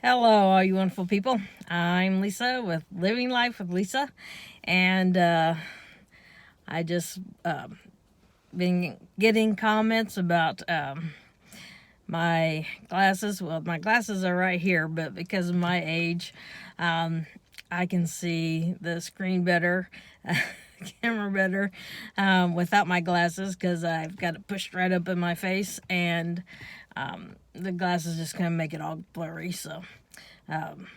Hello, all you wonderful people. I'm Lisa with Living Life with Lisa, and I just been getting comments about my glasses. Well, my glasses are right here, but because of my age, um, I can see the screen better, camera better, without my glasses because I've got it pushed right up in my face, and the glasses just kind of make it all blurry. So um,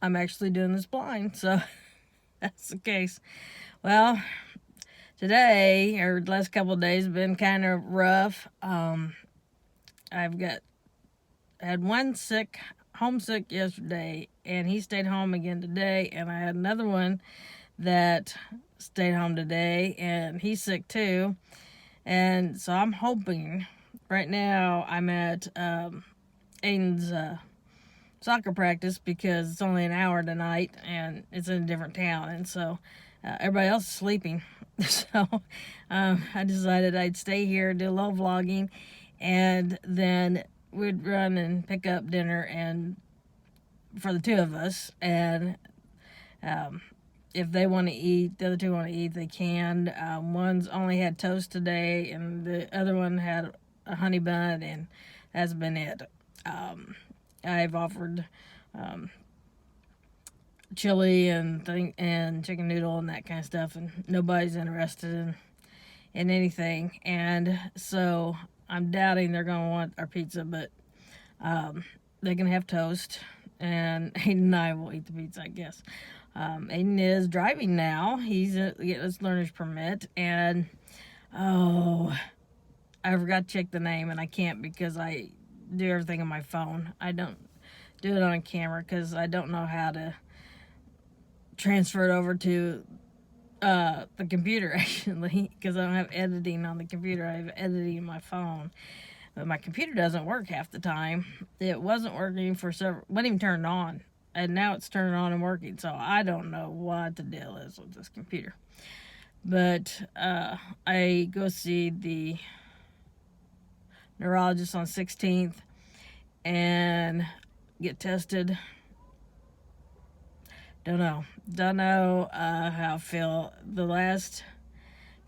I'm actually doing this blind, so that's the case. Well, today or the last couple of days have been kind of rough. I've got had one homesick yesterday, and he stayed home again today, and I had another one that stayed home today, and he's sick too. And so I'm hoping. Right now, I'm at Aiden's soccer practice because it's only an hour tonight and it's in a different town, and so everybody else is sleeping. So I decided I'd stay here, do a little vlogging, and then we'd run and pick up dinner and for the two of us. And um, if they want to eat, the other two want to eat, they can. One's only had toast today, and the other one had a honey bun, and that's been it. I've offered um, chili and chicken noodle and that kind of stuff, and nobody's interested in anything. And so I'm doubting they're gonna want our pizza, but they can have toast, and Aiden and I will eat the pizza, I guess. Aiden is driving now. He's getting his learner's permit, and oh, I forgot to check the name, and I can't because I do everything on my phone. I don't do it on camera because I don't know how to transfer it over to the computer, actually, because I don't have editing on the computer. I have editing on my phone, but my computer doesn't work half the time. It wasn't working for several, wasn't even turned on, and now it's turned on and working. So I don't know what the deal is with this computer. But I go see the neurologist on 16th and get tested. Don't know how I feel. The last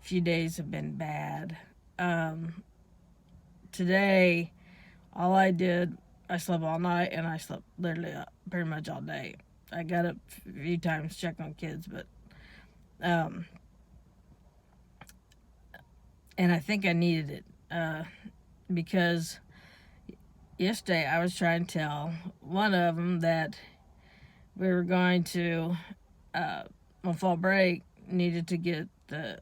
few days have been bad. Today, all I did, I slept all night, and I slept literally pretty much all day. I got up a few times, checked on kids, but um, and I think I needed it because yesterday I was trying to tell one of them that we were going to on fall break, needed to get the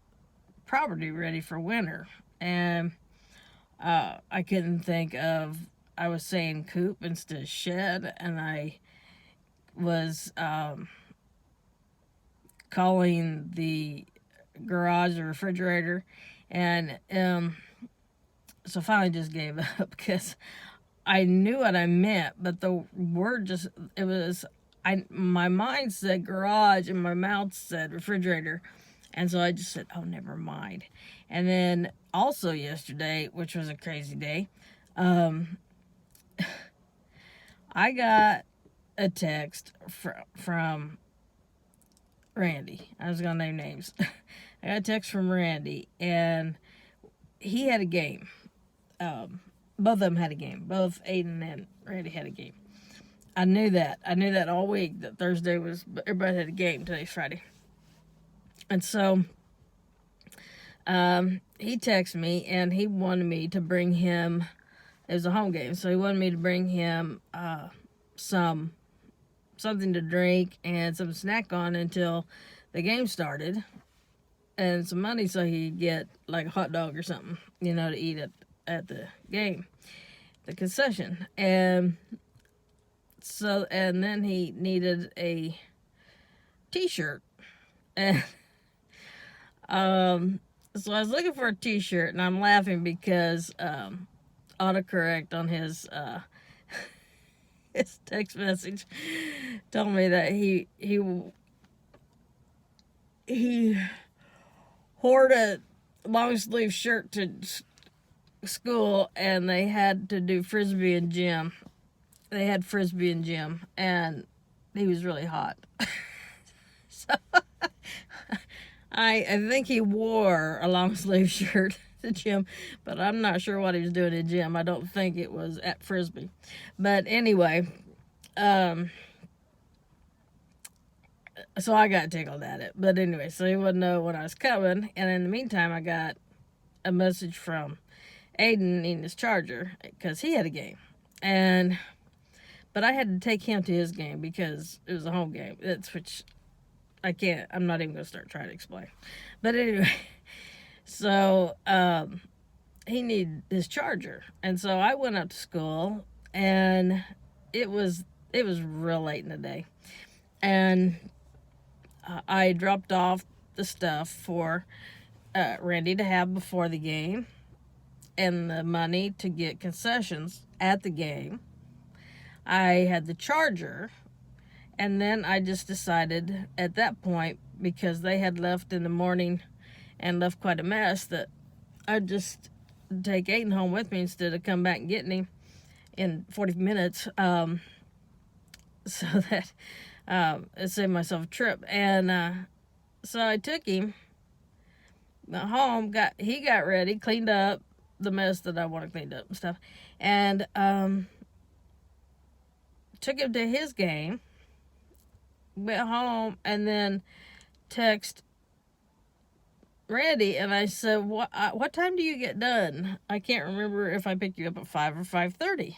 property ready for winter, and I couldn't think of. I was saying coop instead of shed, and I was calling the garage a refrigerator, and so finally just gave up because I knew what I meant, but the word just, it was, my mind said garage and my mouth said refrigerator, and so I just said, oh, never mind. And then also yesterday, which was a crazy day, I got a text from Randy. I was gonna name names. I got a text from Randy, and he had a game. Both of them had a game. Both Aiden and Randy had a game. I knew that. I knew that all week, that Thursday was, everybody had a game. Today's Friday. And so he texted me, and he wanted me to bring him, it was a home game, so he wanted me to bring him something to drink and some snack on until the game started, and some money so he'd get like a hot dog or something, to eat at the game, the concession. And so, and then he needed a t-shirt. And so I was looking for a t-shirt, and I'm laughing because autocorrect on his his text message told me that he wore a long sleeve shirt to school, and they had to do frisbee and gym. they had Frisbee in gym, and he was really hot. So I think he wore a long sleeve shirt to gym, but I'm not sure what he was doing in gym. I don't think it was at Frisbee. But anyway, so I got tickled at it. But anyway, so he wouldn't know when I was coming. And in the meantime, I got a message from Aiden needing his charger because he had a game. But I had to take him to his game because it was a home game. That's which I'm not even going to start trying to explain. But anyway, so he needed his charger. And so I went up to school, and it was real late in the day. And I dropped off the stuff for Randy to have before the game and the money to get concessions at the game. I had the charger, and then I just decided at that point, because they had left in the morning and left quite a mess, that I'd just take Aiden home with me instead of come back and getting him in 40 minutes, so that it saved myself a trip. And so I took him home, he got ready, cleaned up the mess that I wanted cleaned up and stuff, and took him to his game, went home, and then text Randy, and I said, what time do you get done? I can't remember if I picked you up at 5 or 5:30.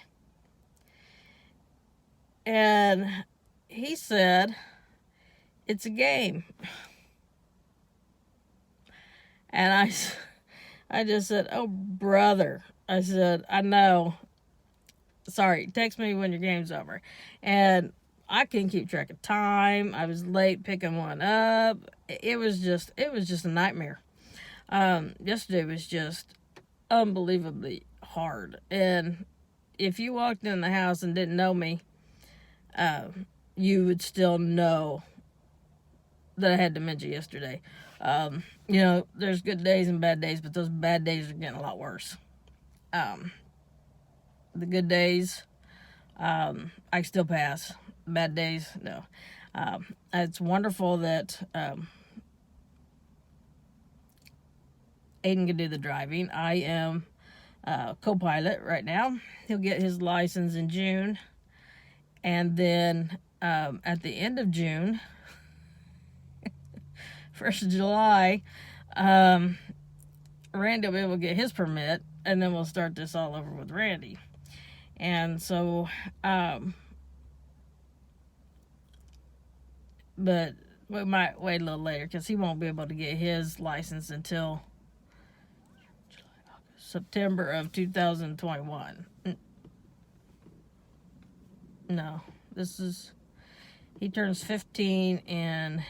And he said, it's a game. And I just said, oh, brother. I said, I know. Sorry, text me when your game's over. And I couldn't keep track of time. I was late picking one up. It was just a nightmare. Yesterday was just unbelievably hard. And if you walked in the house and didn't know me, you would still know that I had dementia yesterday. There's good days and bad days, but those bad days are getting a lot worse. The good days, I still pass. Bad days, no. It's wonderful that Aiden can do the driving. I am co-pilot right now. He'll get his license in June. And then at the end of June, 1st of July, Randy will be able to get his permit, and then we'll start this all over with Randy. And so, but we might wait a little later because he won't be able to get his license until September of 2021. No, he turns 15 in,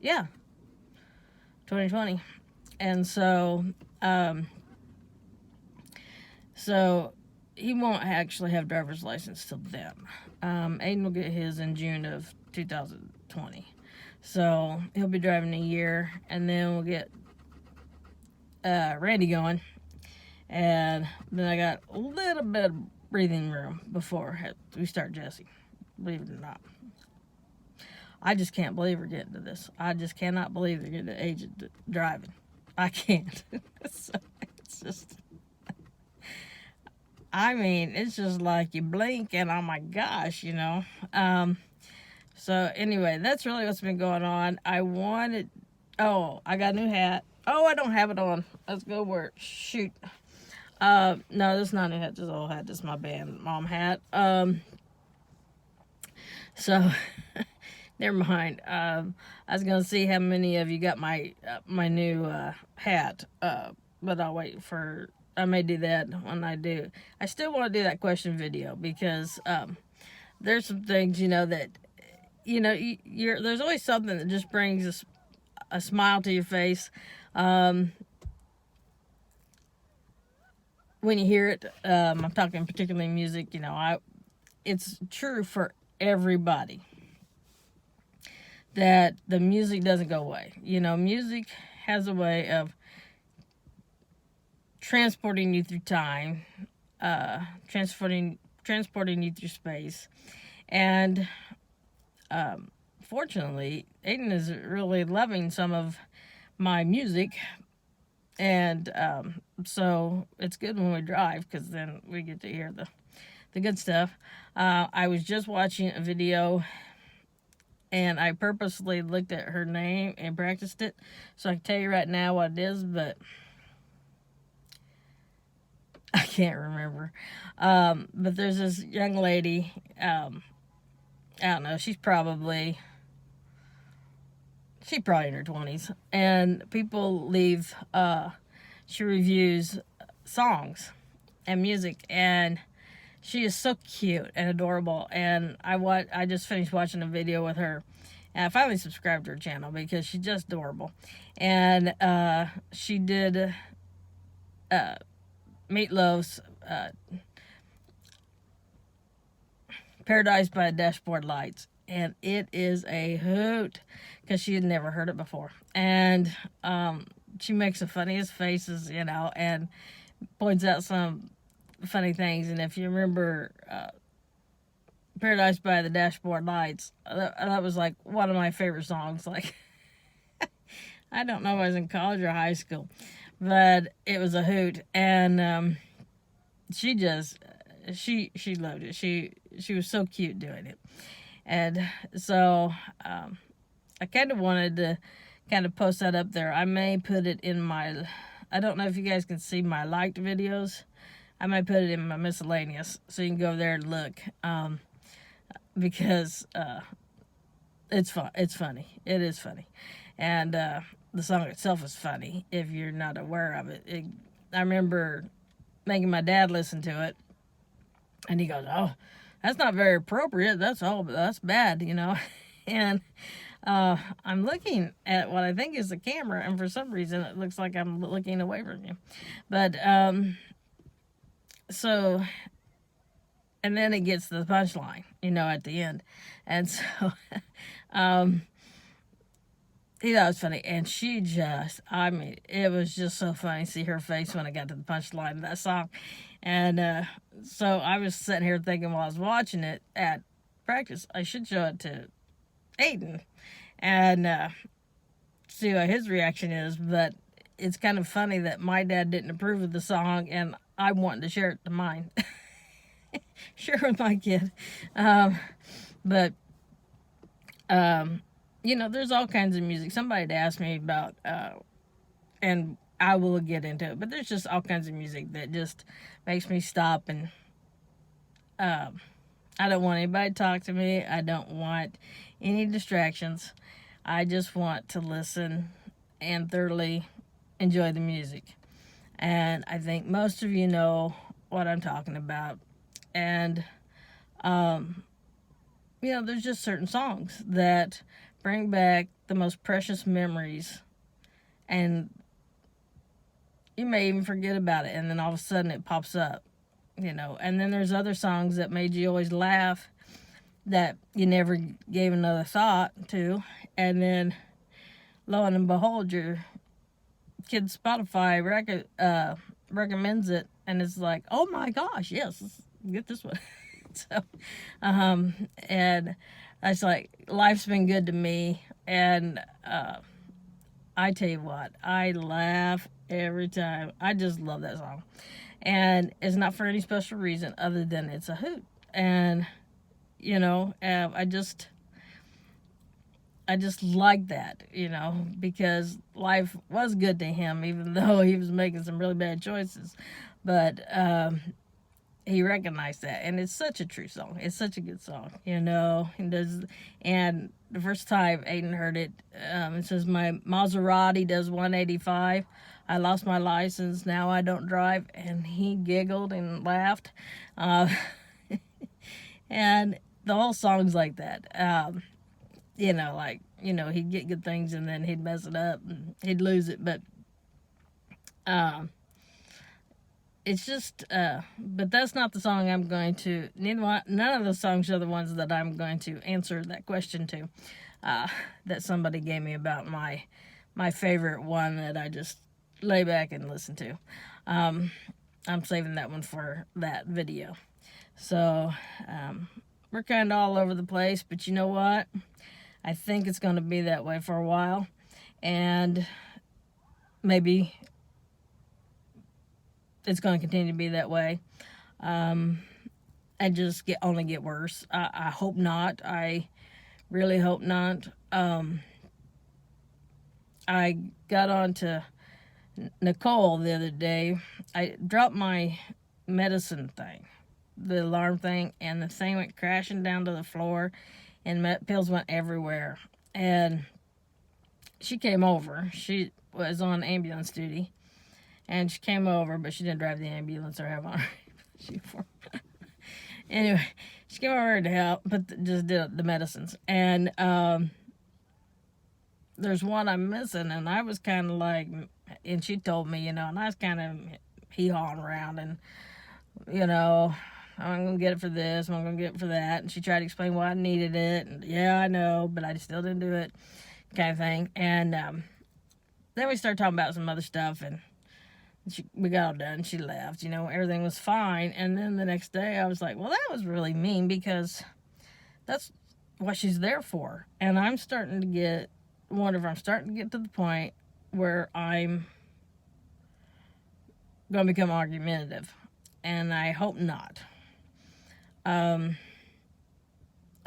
2020. And so he won't actually have driver's license till then. Aiden will get his in June of 2020. So he'll be driving a year, and then we'll get Randy going. And then I got a little bit of breathing room before we start Jesse, believe it or not. I just can't believe we're getting to this. I just cannot believe they're getting to the age of driving. I can't. So it's just, it's just like you blink and oh my gosh, So anyway, that's really what's been going on. I got a new hat. Oh, I don't have it on. Let's go work. Shoot. No, this is not a new hat. This is an old hat. This is my band mom hat. So never mind. I was gonna see how many of you got my new hat. But I'll wait for. I may do that when I do. I still want to do that question video because there's some things that there's always something that just brings a smile to your face when you hear it. I'm talking particularly music. It's true for everybody that the music doesn't go away. Music has a way of transporting you through time, transporting transporting you through space. And fortunately, Aiden is really loving some of my music. And so it's good when we drive because then we get to hear the good stuff. I was just watching a video and I purposely looked at her name and practiced it so I can tell you right now what it is, but I can't remember. But there's this young lady, I don't know, she's probably in her 20s, and people leave, she reviews songs and music, and she is so cute and adorable. And I just finished watching a video with her, and I finally subscribed to her channel because she's just adorable. And she did Meatloaf's Paradise by Dashboard Lights, and it is a hoot because she had never heard it before. And she makes the funniest faces, and points out some funny things. And if you remember Paradise by the Dashboard Lights, that was like one of my favorite songs. Like, I don't know if I was in college or high school, but it was a hoot. And she loved it. She was so cute doing it. And so I kind of wanted to kind of post that up there. I may put it in my, I don't know if you guys can see my liked videos. I might put it in my miscellaneous so you can go there and look, because it's fun. It's funny. It is funny. And the song itself is funny if you're not aware of it. I remember making my dad listen to it, and he goes, "Oh, that's not very appropriate. That's bad, And I'm looking at what I think is the camera, and for some reason it looks like I'm looking away from you. But so, and then it gets to the punchline, at the end. And so he thought it was funny, and she it was just so funny to see her face when I got to the punchline of that song. And so I was sitting here thinking while I was watching it at practice, I should show it to Aiden and see what his reaction is. But it's kind of funny that my dad didn't approve of the song, and I wanted to share it to mine. Share with my kid. But there's all kinds of music. Somebody had asked me about, and I will get into it, but there's just all kinds of music that just makes me stop, and I don't want anybody to talk to me. I don't want any distractions. I just want to listen and thoroughly enjoy the music. And I think most of you know what I'm talking about. And, there's just certain songs that bring back the most precious memories, and you may even forget about it, and then all of a sudden it pops up, And then there's other songs that made you always laugh that you never gave another thought to, and then lo and behold, your kid's Spotify recommends it, and it's like, oh my gosh, yes, let's get this one. So, and that's like, life's been good to me, and I tell you what, I laugh every time. I just love that song, and it's not for any special reason other than it's a hoot. And I just like that, because life was good to him, even though he was making some really bad choices. But he recognized that, and it's such a true song. It's such a good song, And the first time Aiden heard it, it says, "My Maserati does 185. I lost my license. Now I don't drive." And he giggled and laughed. And the whole song's like that. He'd get good things and then he'd mess it up and he'd lose it. But it's just, but that's not the song I'm going to, none of the songs are the ones that I'm going to answer that question to, that somebody gave me about my favorite one that I just lay back and listen to. I'm saving that one for that video. So we're kind of all over the place, but you know what? I think it's going to be that way for a while, and maybe it's going to continue to be that way, and just only get worse. I hope not. I really hope not. I got on to Nicole the other day. I dropped my medicine thing, the alarm thing, and the thing went crashing down to the floor, and pills went everywhere. And she came over. She was on ambulance duty, and she came over, but she didn't drive the ambulance or have on her uniform. Anyway, she came over to help, but just did the medicines. And there's one I'm missing, and I was kind of like, and she told me, and I was kind of hee-hawing around, and, I'm going to get it for this, I'm going to get it for that, and she tried to explain why I needed it, and yeah, I know, but I still didn't do it, kind of thing. And then we started talking about some other stuff, and we got all done. She left. Everything was fine. And then the next day, I was like, well, that was really mean, because that's what she's there for. And I'm starting to wonder if I'm starting to get to the point where I'm going to become argumentative. And I hope not. I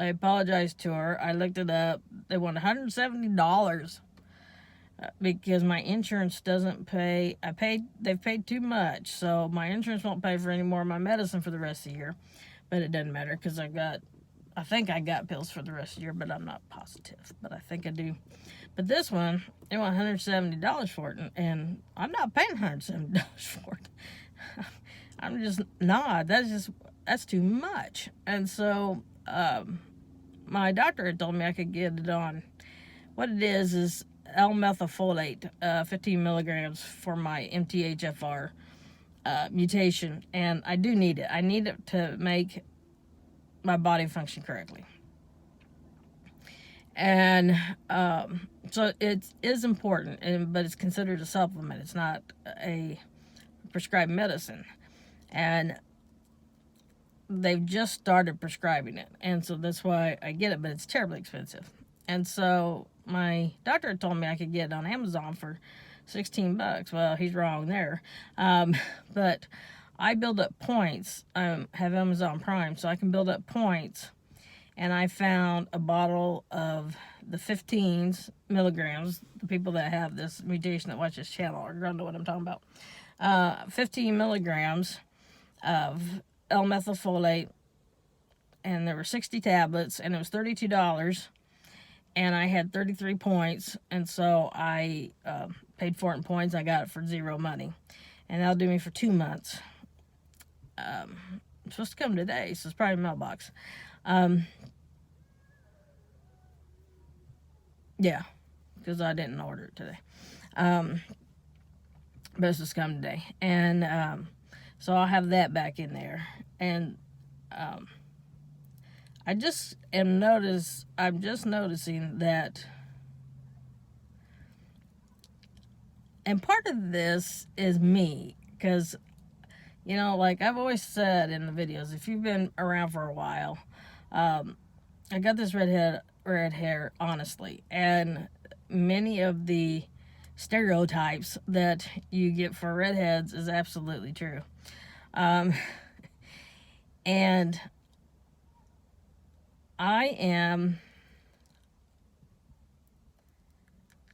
apologized to her. I looked it up. They want $170. Because my insurance doesn't pay. They've paid too much, so my insurance won't pay for any more of my medicine for the rest of the year. But it doesn't matter, because I think I got pills for the rest of the year, but I'm not positive. But I think I do. But this one, they want $170 for it, and I'm not paying $170 for it. I'm just not. That's too much. And so my doctor had told me I could get it on. What it is L-methylfolate, 15 milligrams for my MTHFR mutation, and I do need it. I need it to make my body function correctly. And so it is important, but it's considered a supplement. It's not a prescribed medicine. And they've just started prescribing it, and so that's why I get it, but it's terribly expensive. And so my doctor told me I could get it on Amazon for $16. Well, he's wrong there. But I build up points. I have Amazon Prime, so I can build up points. And I found a bottle of the 15 milligrams. The people that have this mutation that watch this channel are going to know what I'm talking about. 15 milligrams of L-methylfolate, and there were 60 tablets, and it was $32. And I had 33 points, and so I paid for it in points. I got it for zero money, and that'll do me for 2 months. It's supposed to come today, so it's probably mailbox. Yeah, because I didn't order it today. But it's just come today, and so I'll have that back in there. And I'm just noticing that, and part of this is me, because, like I've always said in the videos, if you've been around for a while, I got this red hair, honestly, and many of the stereotypes that you get for redheads is absolutely true. And I am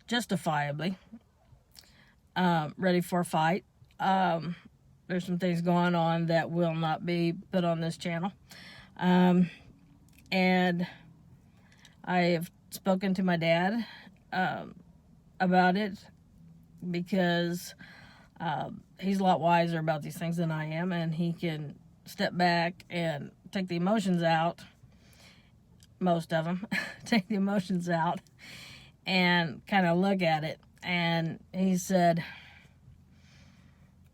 justifiably ready for a fight. There's some things going on that will not be put on this channel. And I have spoken to my dad about it, because he's a lot wiser about these things than I am, and he can step back and take the emotions out, most of them, take the emotions out and kind of look at it. And he said,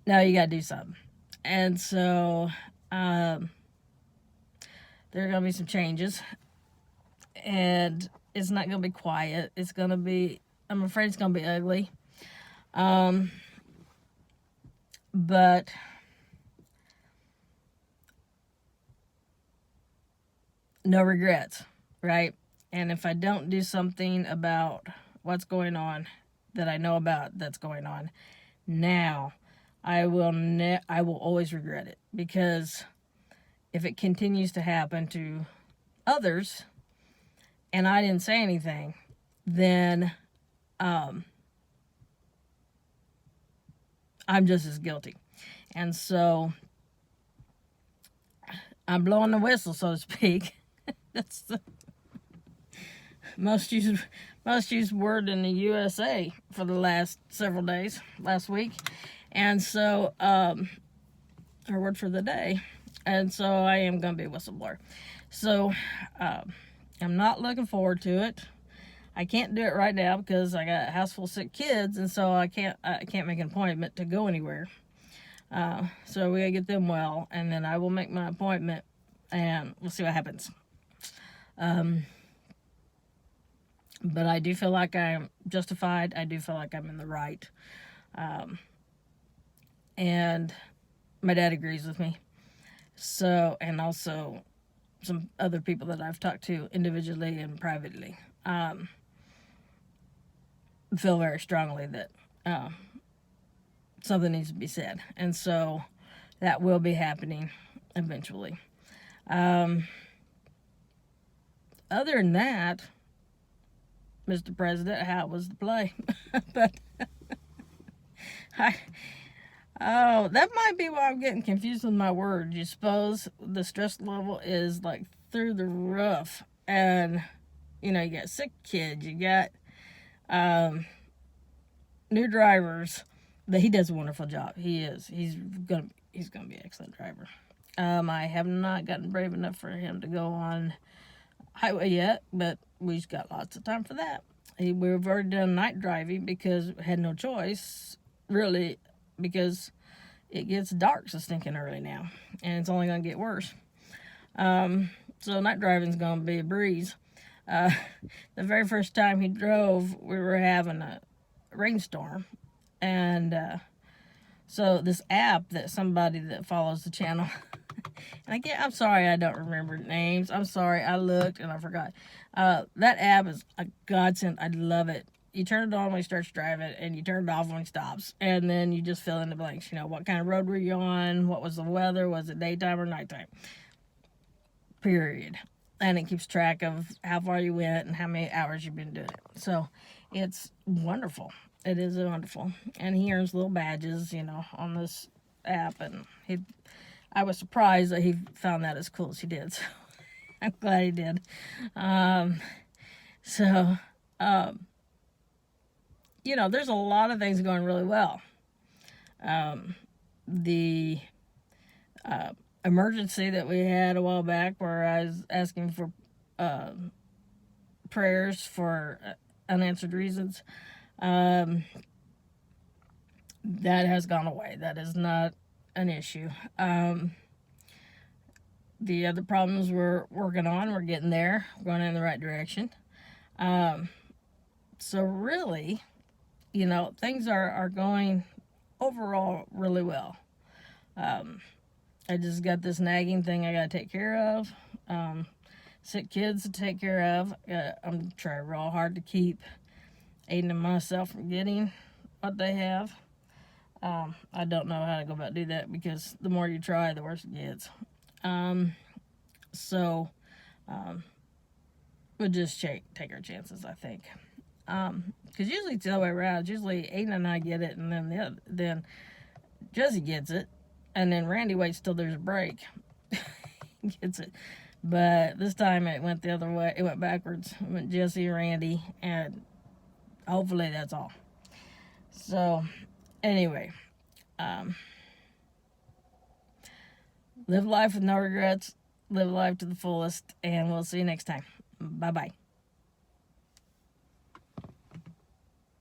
no, you got to do something. And so there are going to be some changes, and it's not going to be quiet. It's going to be, I'm afraid it's going to be ugly. But no regrets, right? And if I don't do something about what's going on that I know about that's going on now, I will always regret it, because if it continues to happen to others and I didn't say anything, then I'm just as guilty. And so I'm blowing the whistle, so to speak. That's the most used word in the USA for the last several days, last week. And so, our word for the day. And so I am going to be a whistleblower. So, I'm not looking forward to it. I can't do it right now because I got a house full of sick kids, and so I can't make an appointment to go anywhere. So we gotta get them well, and then I will make my appointment, and we'll see what happens. But I do feel like I'm justified. I do feel like I'm in the right. And my dad agrees with me. So, and also some other people that I've talked to individually and privately, feel very strongly that something needs to be said. And so that will be happening eventually. Other than that, Mr. President, how was the play? But that might be why I'm getting confused with my words. You suppose the stress level is like through the roof, and you got sick kids, you got new drivers. But he does a wonderful job. He is. He's gonna be an excellent driver. I have not gotten brave enough for him to go on highway yet, but we've got lots of time for that. We've already done night driving because we had no choice, really, because it gets dark so stinking early now, and it's only gonna get worse. So night driving's gonna be a breeze. The very first time he drove, we were having a rainstorm, and so this app that somebody that follows the channel, and I'm sorry I don't remember names. I'm sorry, I looked and I forgot. That app is a godsend. I love it. You turn it on when he starts driving, and you turn it off when he stops, and then you just fill in the blanks. What kind of road were you on? What was the weather? Was it daytime or nighttime? Period. And it keeps track of how far you went and how many hours you've been doing it. So it's wonderful. It is wonderful. And he earns little badges, on this app. And I was surprised that he found that as cool as he did. So I'm glad he did. There's a lot of things going really well. The emergency that we had a while back, where I was asking for prayers for unanswered reasons, that has gone away. That is not an issue. The other problems we're working on, we're getting there, going in the right direction. So really, things are going overall really well. I just got this nagging thing I gotta take care of. Sick kids to take care of. I'm trying real hard to keep Aiden and myself from getting what they have. I don't know how to go about do that, because the more you try, the worse it gets. We'll just take our chances, I think. Because usually it's the other way around. It's usually Aiden and I get it, and then Jesse gets it, and then Randy waits till there's a break. Gets it. But this time it went the other way. It went backwards. It went Jesse, Randy, and hopefully that's all. So, anyway, live life with no regrets. Live life to the fullest, and we'll see you next time. Bye-bye.